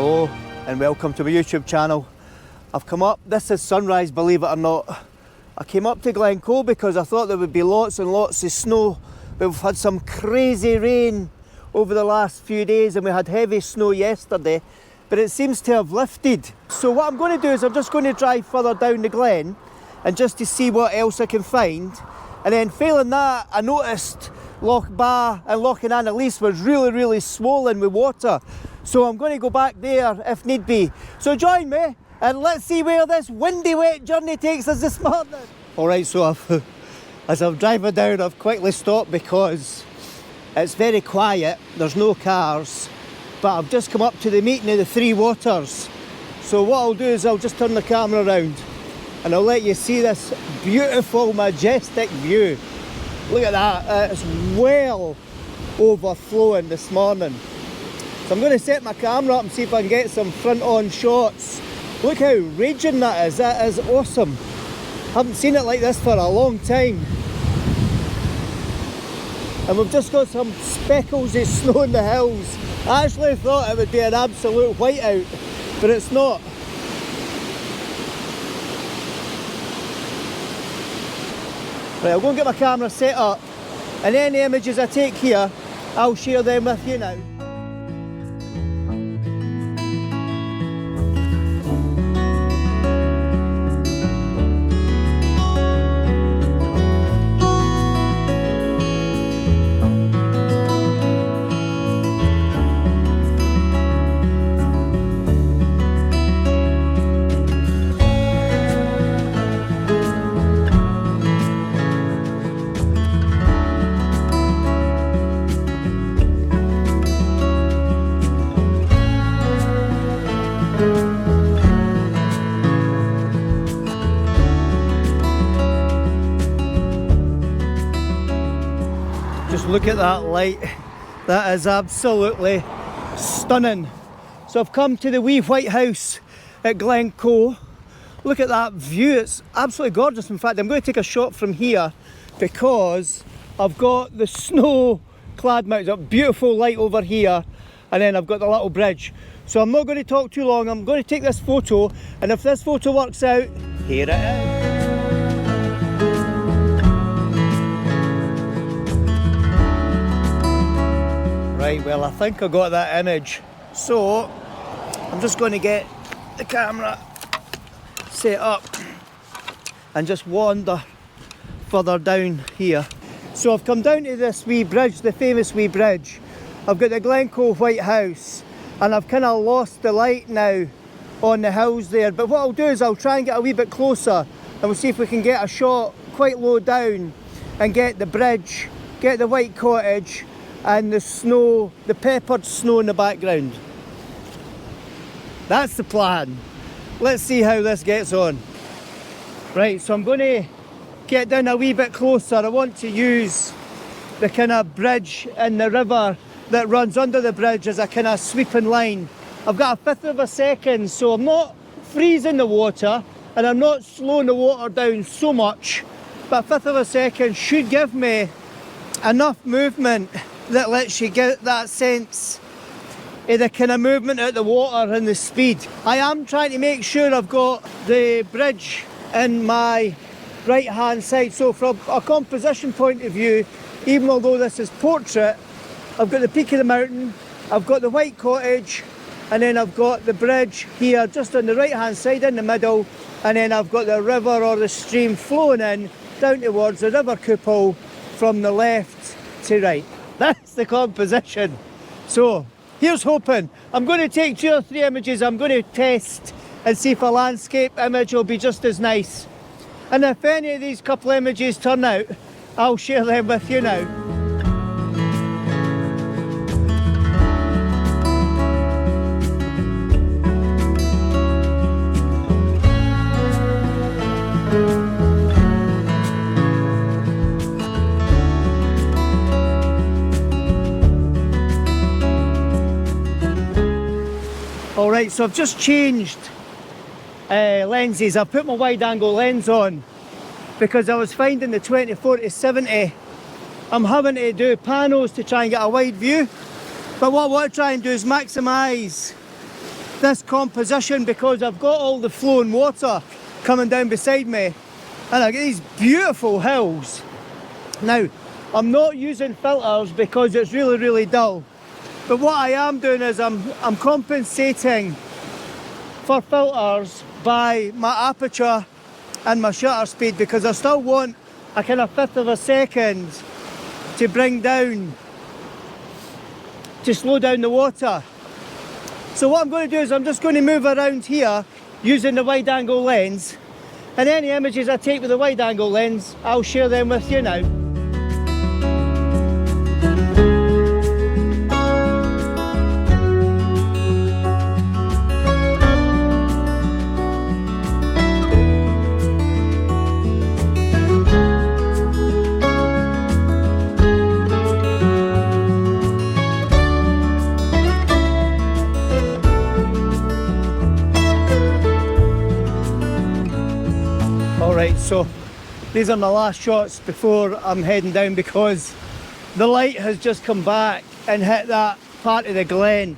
Hello and welcome to my YouTube channel. I've come up, this is sunrise, believe it or not. I came up to Glencoe because I thought there would be lots and lots of snow. We've had some crazy rain over the last few days and we had heavy snow yesterday, but it seems to have lifted. So what I'm going to do is I'm just going to drive further down the Glen and just to see what else I can find. And then failing that, I noticed Loch Ba and Loch Annalise was really swollen with water. So I'm going to go back there if need be. So join me and let's see where this windy wet journey takes us this morning. Alright, so as I'm driving down I've quickly stopped because it's very quiet, there's no cars, but I've just come up to the meeting of the Three Waters. So what I'll do is I'll just turn the camera around and I'll let you see this beautiful majestic view. Look at that, it's well overflowing this morning. So I'm going to set my camera up and see if I can get some front on shots. Look how raging that is awesome. Haven't seen it like this for a long time. And we've just got some speckles of snow in the hills. I actually thought it would be an absolute whiteout, but it's not. Right, I'll go and get my camera set up, and any images I take here, I'll share them with you now. Just look at that light, that is absolutely stunning. So I've come to the wee white house at Glencoe. Look at that view, it's absolutely gorgeous. In fact, I'm going to take a shot from here because I've got the snow clad mountains, a beautiful light over here, and then I've got the little bridge. So I'm not going to talk too long, I'm going to take this photo, and if this photo works out, here it is. Right, well I think I got that image. So, I'm just going to get the camera set up and just wander further down here. So I've come down to this wee bridge, the famous wee bridge. I've got the Glencoe White House and I've kind of lost the light now on the hills there. But what I'll do is I'll try and get a wee bit closer and we'll see if we can get a shot quite low down and get the bridge, get the white cottage and the snow, the peppered snow in the background. That's the plan. Let's see how this gets on. Right, so I'm going to get down a wee bit closer. I want to use the kind of bridge in the river that runs under the bridge as a kind of sweeping line. I've got a fifth of a second, so I'm not freezing the water and I'm not slowing the water down so much, but a fifth of a second should give me enough movement that lets you get that sense of the kind of movement out the water and the speed. I am trying to make sure I've got the bridge in my right hand side, so from a composition point of view, even although this is portrait, I've got the peak of the mountain, I've got the white cottage, and then I've got the bridge here just on the right hand side in the middle, and then I've got the river or the stream flowing in down towards the river couple from the left to right. That's the composition. So here's hoping. I'm going to take 2 or 3 images. I'm going to test and see if a landscape image will be just as nice. And if any of these couple images turn out, I'll share them with you now. Alright, so I've just changed lenses. I've put my wide angle lens on because I was finding the 24-70 I'm having to do panels to try and get a wide view. But what I want to try and do is maximise this composition because I've got all the flowing water coming down beside me and I get these beautiful hills. Now, I'm not using filters because it's really dull, but what I am doing is I'm compensating for filters by my aperture and my shutter speed, because I still want a kind of 1/5 of a second to bring down, to slow down the water. So what I'm going to do is I'm just going to move around here using the wide angle lens, and any images I take with the wide angle lens, I'll share them with you now. Alright, so these are my last shots before I'm heading down, because the light has just come back and hit that part of the Glen,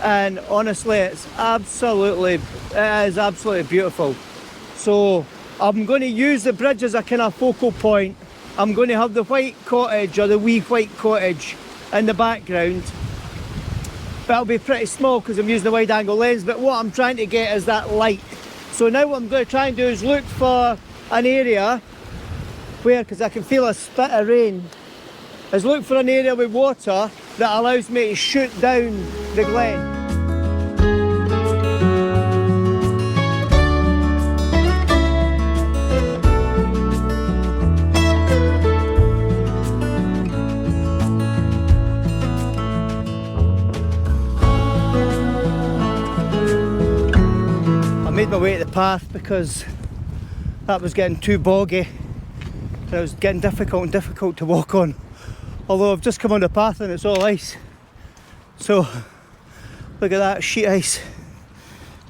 and honestly it is absolutely beautiful. So I'm going to use the bridge as a kind of focal point. I'm going to have the white cottage, or the wee white cottage, in the background, but it'll be pretty small because I'm using the wide angle lens. But what I'm trying to get is that light. So now what I'm going to try and do is look for an area where, because I can feel a spit of rain, is look for an area with water that allows me to shoot down the Glen. I made my way to the path because that was getting too boggy and it was getting difficult to walk on. Although I've just come on the path and it's all ice. So look at that sheet ice.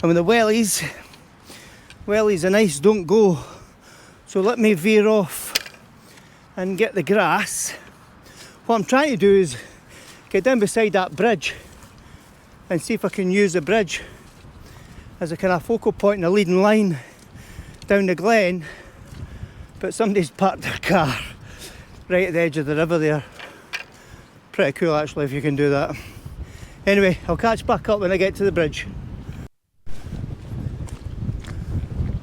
And when the wellies and ice don't go, so let me veer off and get the grass. What I'm trying to do is get down beside that bridge and see if I can use the bridge as a kind of focal point and a leading line down the Glen. But somebody's parked their car right at the edge of the river there. Pretty cool actually if you can do that. Anyway, I'll catch back up when I get to the bridge.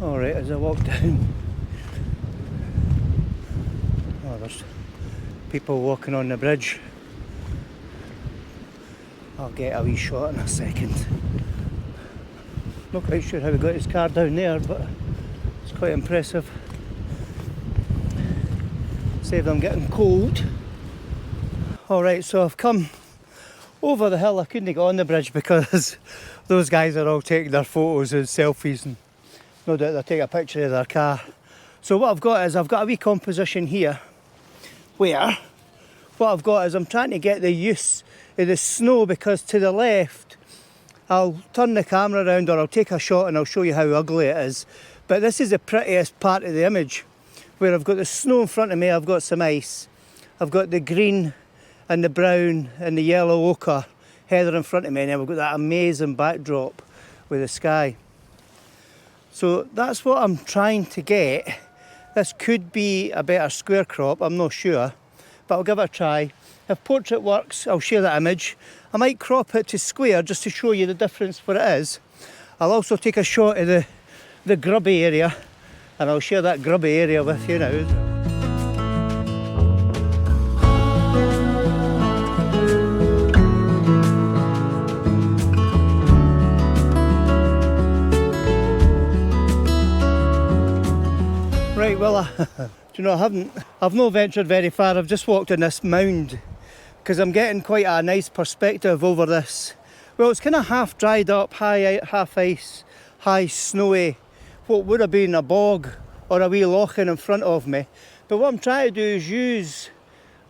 Alright, as I walk down, oh, there's people walking on the bridge. I'll get a wee shot in a second. Not quite sure how he got his car down there, but it's quite impressive. Save them getting cold. Alright, so I've come over the hill. I couldn't get on the bridge because those guys are all taking their photos and selfies, and no doubt they'll take a picture of their car. So what I've got is I've got a wee composition here where what I've got is I'm trying to get the use of the snow, because to the left I'll turn the camera around, or I'll take a shot and I'll show you how ugly it is. But this is the prettiest part of the image, where I've got the snow in front of me, I've got some ice, I've got the green and the brown and the yellow ochre heather in front of me, and then we've got that amazing backdrop with the sky. So that's what I'm trying to get. This could be a better square crop, I'm not sure, but I'll give it a try. If portrait works, I'll share that image. I might crop it to square just to show you the difference what it is. I'll also take a shot of the grubby area, and I'll share that grubby area with you now. Right, well, do you know, I've not ventured very far. I've just walked on this mound because I'm getting quite a nice perspective over this. Well, it's kind of half dried up, half ice, high snowy, what would have been a bog or a wee loching in front of me. But what I'm trying to do is use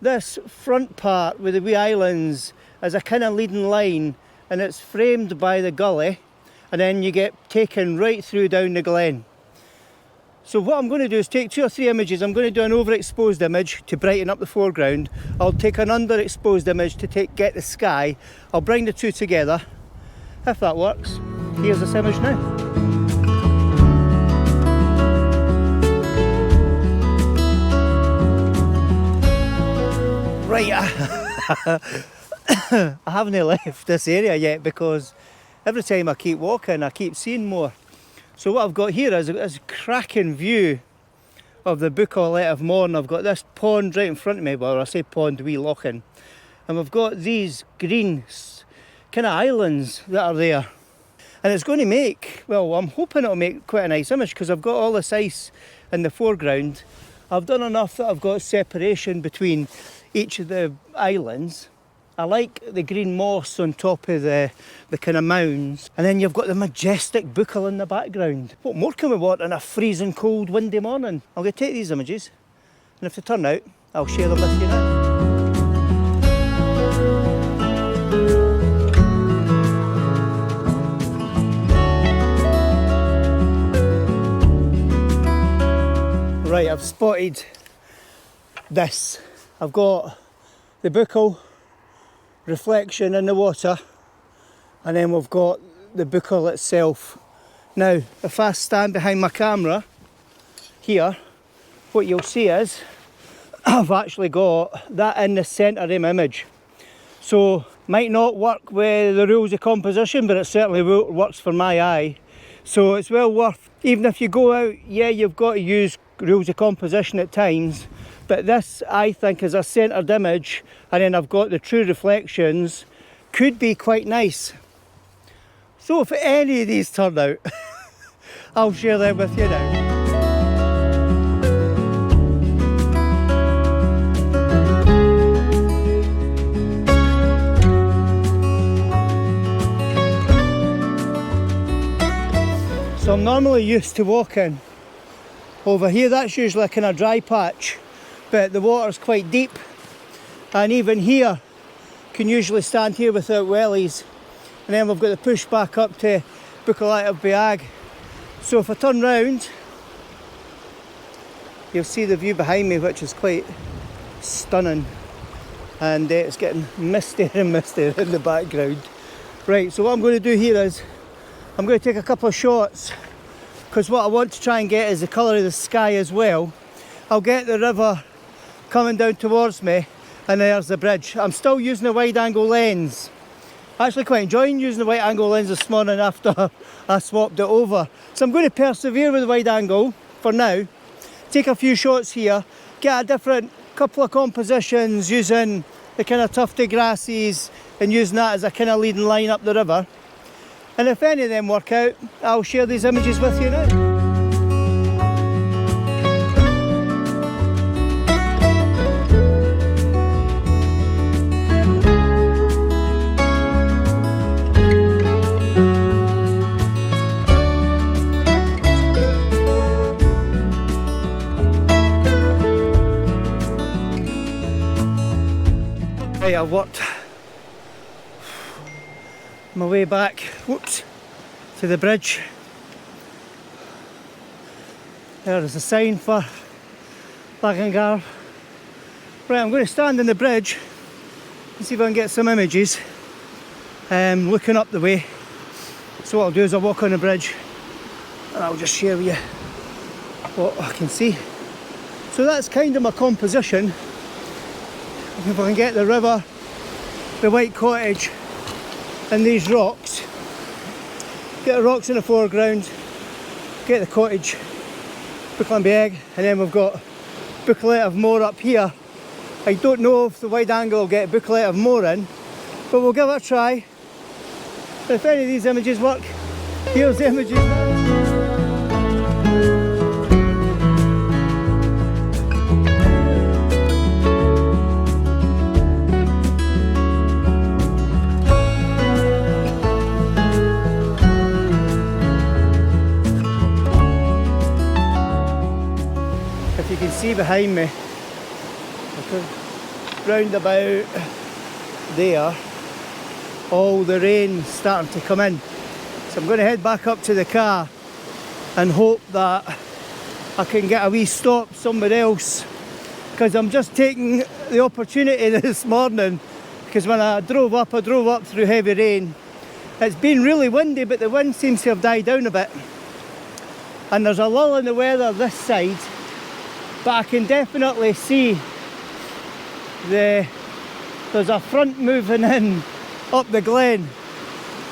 this front part with the wee islands as a kind of leading line, and it's framed by the gully, and then you get taken right through down the Glen. So what I'm going to do is take 2 or 3 images. I'm going to do an overexposed image to brighten up the foreground. I'll take an underexposed image to get the sky. I'll bring the two together, if that works. Here's this image now. Right, I haven't left this area yet because every time I keep walking I keep seeing more. So what I've got here is a cracking view of the Buccleuch of Mourne. I've got this pond right in front of me, well I say pond, wee loching, and we've got these green kind of islands that are there. And it's going to make, well I'm hoping it'll make quite a nice image because I've got all this ice in the foreground. I've done enough that I've got separation between each of the islands. I like the green moss on top of the kind of mounds, and then you've got the majestic Buccleuch in the background. What more can we want on a freezing cold windy morning? I'm going to take these images, and if they turn out I'll share them with you now. Right, I've spotted this. I've got the Buccleuch reflection in the water, and then we've got the Buccleuch itself. Now, if I stand behind my camera here, what you'll see is I've actually got that in the centre of my image. So, might not work with the rules of composition, but it certainly works for my eye. So it's well worth, even if you go out, yeah, you've got to use rules of composition at times, but this I think is a centred image, and then I've got the true reflections, could be quite nice. So if any of these turn out, I'll share them with you now. So I'm normally used to walking over here. That's usually a kind of dry patch, but the water's quite deep, and even here can usually stand here without wellies, and then we've got the push back up to Buccleuch of Beag. So if I turn round, you'll see the view behind me, which is quite stunning, and it's getting mistier and mistier in the background. Right, so what I'm going to do here is I'm going to take a couple of shots, because what I want to try and get is the colour of the sky as well. I'll get the river coming down towards me, and there's the bridge. I'm still using a wide angle lens. I'm actually quite enjoying using the wide angle lens this morning after I swapped it over. So I'm going to persevere with the wide angle for now, take a few shots here, get a different couple of compositions using the kind of tufty grasses and using that as a kind of leading line up the river. And if any of them work out, I'll share these images with you now. Right, I've worked my way back, whoops, to the bridge. There is a sign for Glencoe. Right, I'm going to stand on the bridge and see if I can get some images looking up the way. So what I'll do is I'll walk on the bridge and I'll just share with you what I can see. So that's kind of my composition. If I can get the river, the white cottage and these rocks, get the rocks in the foreground, get the cottage, Buccleuch of Beag, and then we've got Buccleuch of Mourne up here. I don't know if the wide angle will get Buccleuch of Mourne in, but we'll give it a try. But if any of these images work, here's the images now. You can see behind me, round about there, all the rain starting to come in. So I'm going to head back up to the car and hope that I can get a wee stop somewhere else, because I'm just taking the opportunity this morning, because when I drove up through heavy rain, It's been really windy, but the wind seems to have died down a bit. And there's a lull in the weather this side, but I can definitely see there's a front moving in up the Glen.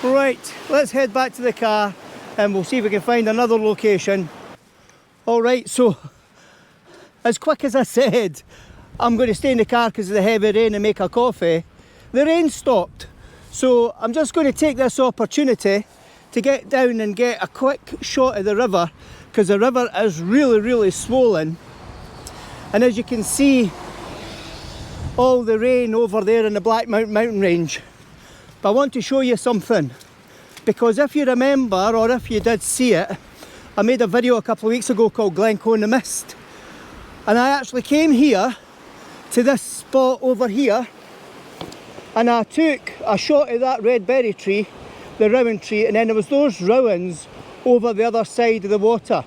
Right, let's head back to the car and we'll see if we can find another location. Alright, so as quick as I said, I'm going to stay in the car because of the heavy rain and make a coffee. The rain stopped, so I'm just going to take this opportunity to get down and get a quick shot of the river, because the river is really swollen, and as you can see all the rain over there in the Black Mountain range. But I want to show you something, because if you remember, or if you did see it, I made a video a couple of weeks ago called Glencoe in the Mist, and I actually came here to this spot over here and I took a shot of that red berry tree, the rowan tree, and then there was those rowans over the other side of the water.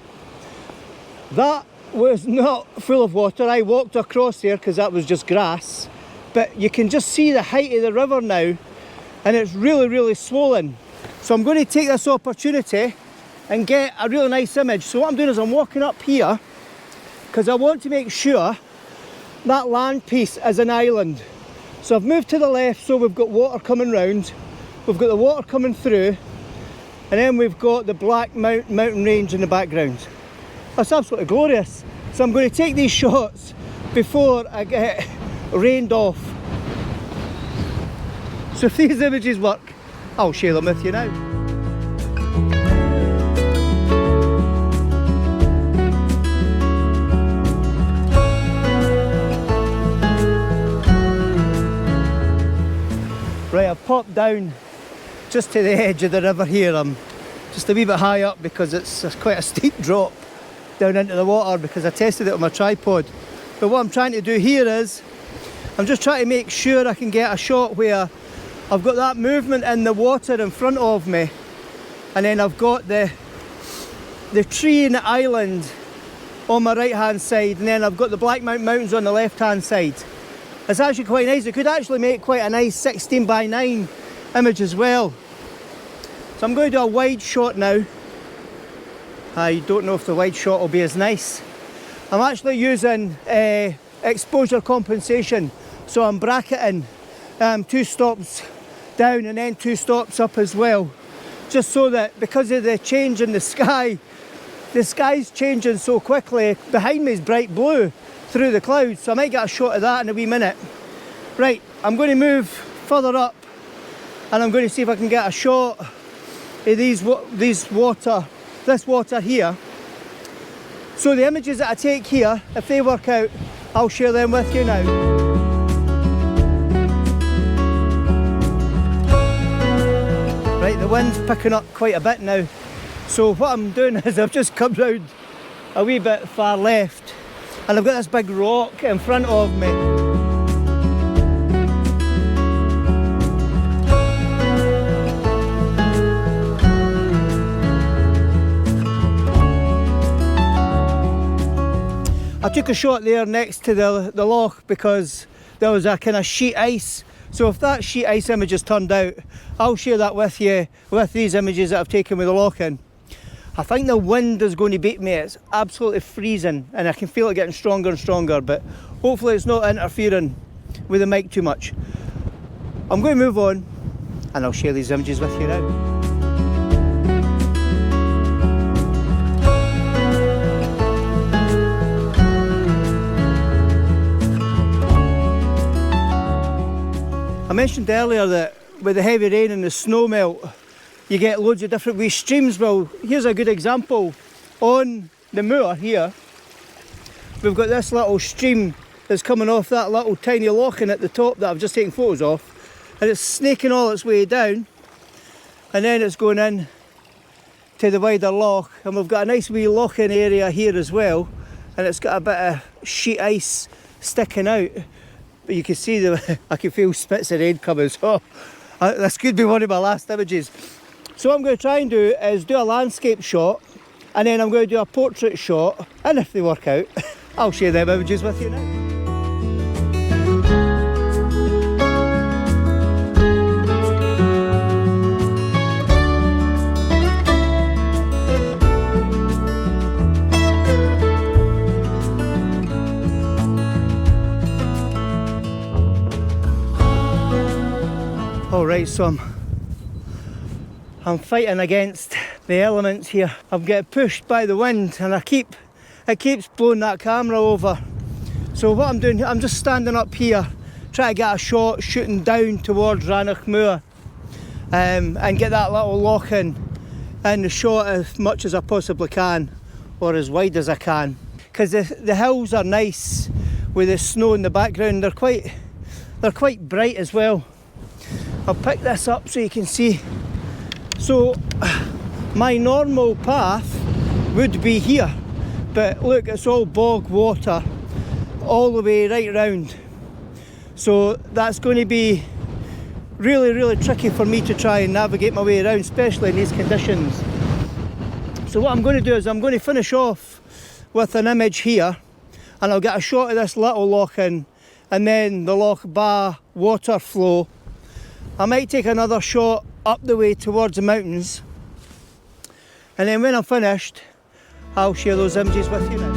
That was not full of water. I walked across there because that was just grass, but you can just see the height of the river now, and it's really swollen. So I'm going to take this opportunity and get a really nice image. So what I'm doing is I'm walking up here because I want to make sure that land piece is an island. So I've moved to the left, so we've got water coming round, we've got the water coming through, and then we've got the Black Mountain range in the background. That's absolutely glorious. So I'm going to take these shots before I get rained off. So if these images work, I'll share them with you now. Right, I've popped down just to the edge of the river here. I'm just a wee bit high up because it's quite a steep drop down into the water, because I tested it on my tripod. But what I'm trying to do here is I'm just trying to make sure I can get a shot where I've got that movement in the water in front of me, and then I've got the tree and the island on my right hand side, and then I've got the Black Mountains on the left hand side. It's actually quite nice. It could actually make quite a nice 16:9 image as well. So I'm going to do a wide shot now. I don't know if the wide shot will be as nice. I'm actually using exposure compensation, so I'm bracketing 2 stops down and then 2 stops up as well, just so that because of the change in the sky's changing so quickly. Behind me is bright blue through the clouds, so I might get a shot of that in a wee minute. Right, I'm going to move further up and I'm going to see if I can get a shot of this water here. So the images that I take here, if they work out, I'll share them with you now. Right, the wind's picking up quite a bit now. So what I'm doing is I've just come round a wee bit far left, and I've got this big rock in front of me. I took a shot there next to the loch because there was a kind of sheet ice. So if that sheet ice image is turned out, I'll share that with you with these images that I've taken with the loch in. I think the wind is going to beat me. It's absolutely freezing and I can feel it getting stronger and stronger, but hopefully it's not interfering with the mic too much. I'm going to move on and I'll share these images with you now. I mentioned earlier that with the heavy rain and the snow melt, you get loads of different wee streams. Well, here's a good example. On the moor here, we've got this little stream that's coming off that little tiny loch in at the top that I've just taken photos of, and it's snaking all its way down, and then it's going in to the wider loch, and we've got a nice wee loch-in area here as well, and it's got a bit of sheet ice sticking out. But you can see I can feel spits of rain coming, so this could be one of my last images. So what I'm going to try and do is do a landscape shot, and then I'm going to do a portrait shot, and if they work out, I'll share them images with you now. So I'm fighting against the elements here. I'm getting pushed by the wind and it keeps blowing that camera over. So what I'm doing, I'm just standing up here, trying to get a shot shooting down towards Rannoch Moor, and get that little lock in the shot as much as I possibly can, or as wide as I can. Because the hills are nice with the snow in the background. They're quite bright as well. I'll pick this up so you can see. So my normal path would be here, but look, it's all bog water all the way right round. So that's going to be really, really tricky for me to try and navigate my way around, especially in these conditions. So what I'm going to do is I'm going to finish off with an image here, and I'll get a shot of this little loch in, and then the Loch Ba water flow. I might take another shot up the way towards the mountains, and then when I'm finished I'll share those images with you now.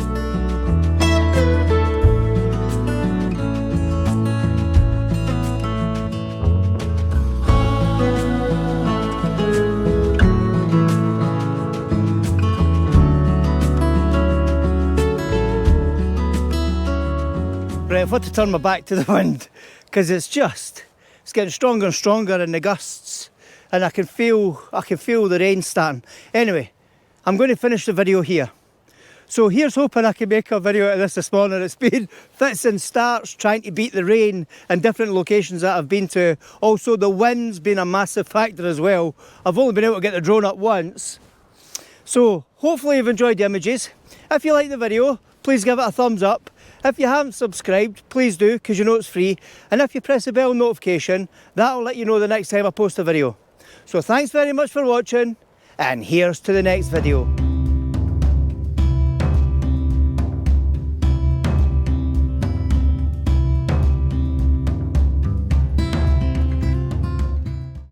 Right, I've had to turn my back to the wind because it's getting stronger and stronger in the gusts, and I can feel the rain starting. Anyway, I'm going to finish the video here. So here's hoping I can make a video out of this morning. It's been fits and starts trying to beat the rain in different locations that I've been to. Also the wind's been a massive factor as well. I've only been able to get the drone up once. So hopefully you've enjoyed the images. If you like the video, please give it a thumbs up. If you haven't subscribed, please do, because you know it's free. And if you press the bell notification, that'll let you know the next time I post a video. So thanks very much for watching, and here's to the next video.